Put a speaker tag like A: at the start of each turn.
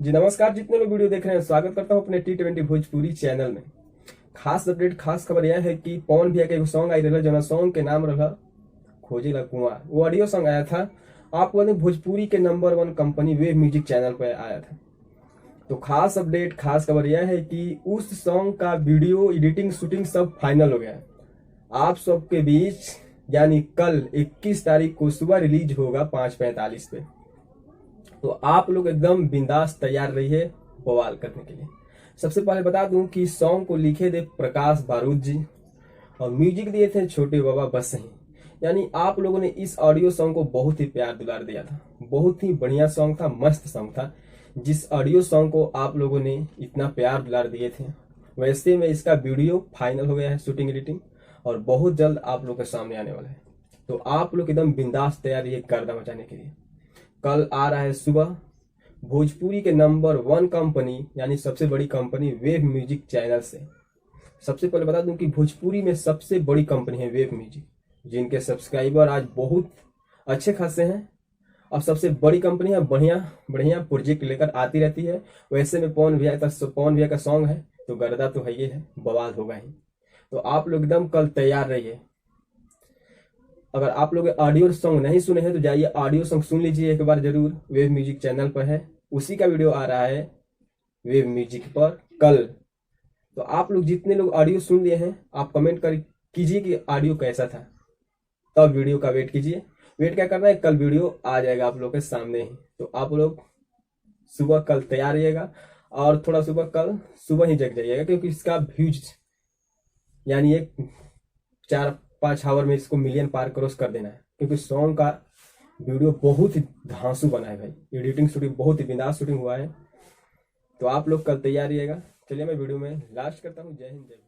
A: जी नमस्कार। जितने लोग वीडियो देख रहे हैं स्वागत करता हूं अपने T20 भोजपुरी चैनल में। खास अपडेट खास खबर यह है कि पवन भैया के एगो सॉन्ग आई रहा जो सॉन्ग के नाम रहा खोजेला कुआं। वो ऑडियो सॉन्ग आया था आपको बता भोजपुरी के number 1 company wave music channel पर आया था। तो खास अपडेट खास खबर यह है कि उस सॉन्ग का वीडियो एडिटिंग शूटिंग सब फाइनल हो गया है। आप सबके बीच यानी कल 21 तारीख को सुबह रिलीज होगा 5:45 पे। तो आप लोग एकदम बिंदास तैयार रहिए बवाल करने के लिए। सबसे पहले बता दूं कि सॉन्ग को लिखे थे प्रकाश बारूद जी और म्यूजिक दिए थे छोटे बाबा बसही। यानी आप लोगों ने इस ऑडियो सॉन्ग को बहुत ही प्यार दुलार दिया था। बहुत ही बढ़िया सॉन्ग था, मस्त सॉन्ग था। जिस ऑडियो सॉन्ग को आप लोगों ने इतना प्यार दुलार दिए थे, वैसे में इसका वीडियो फाइनल हो गया है शूटिंग एडिटिंग और बहुत जल्द आप लोग के सामने आने वाला है। तो आप लोग एकदम बिंदास तैयार रहिए गर्दा मचाने के लिए। कल आ रहा है सुबह भोजपुरी के नंबर 1 कंपनी यानी सबसे बड़ी कंपनी वेव म्यूजिक चैनल से। सबसे पहले बता दूं कि भोजपुरी में सबसे बड़ी कंपनी है वेव म्यूजिक, जिनके सब्सक्राइबर आज बहुत अच्छे खासे हैं और सबसे बड़ी कंपनी है। बढ़िया बढ़िया प्रोजेक्ट लेकर आती रहती है। वैसे में पवन भैया का सॉन्ग है तो गर्दा तो है ही है, बवाल होगा ही। तो आप लोग एकदम कल तैयार रहिए। अगर आप लोग ऑडियो सॉन्ग नहीं सुने हैं तो जाइए ऑडियो सॉन्ग सुन लीजिए एक बार जरूर। वेव म्यूजिक चैनल पर है, उसी का वीडियो आ रहा है वेव म्यूजिक पर कल। तो आप लोग जितने लोग ऑडियो सुन लिए हैं आप कमेंट कर कीजिए कि ऑडियो कैसा था, तब वीडियो का वेट कीजिए। वेट क्या करना है, कल वीडियो आ जाएगा आप लोग के सामने ही। तो आप लोग सुबह कल तैयार रहिएगा और थोड़ा कल सुबह ही जग जाइएगा, क्योंकि इसका व्यूज यानी एक 4-5 आवर में इसको मिलियन पार क्रॉस कर देना है। क्योंकि सॉन्ग का वीडियो बहुत ही धांसू बना है भाई, एडिटिंग शूटिंग बहुत ही बिंदास शूटिंग हुआ है। तो आप लोग कल तैयार रहिएगा। चलिए मैं वीडियो में लास्ट करता हूँ। जय हिंद जय भारत।